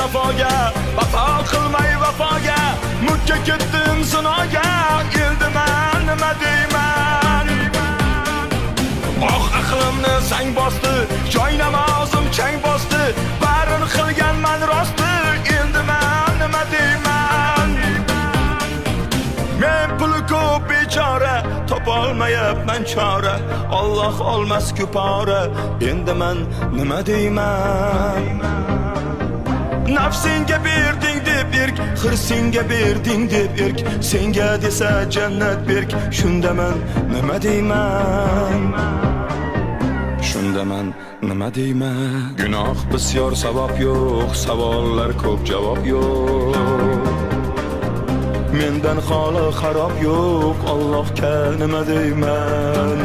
safoga, vafo qilmay vafoga, mukka ketdim zinoga, endi men nima deyman? Oh, aqlimni sang bosdi, joy namozim chang bosdi, barin qilganman rosti, endi men nima deyman? Men puli ko'p bechora, topolmayapman chora, Alloh olmas ko'pora, endi men nima deyman? Nafsinga berding deb erk, hirsinga berding deb erk, senga desa jannat berk, shunda men nima deyman? Shunda men nima deyman? Gunoh bisyor, savob yo'q, savollar ko'p, javob yo'q. Mendan xoli xarob yo'q, Allohga nima deyman?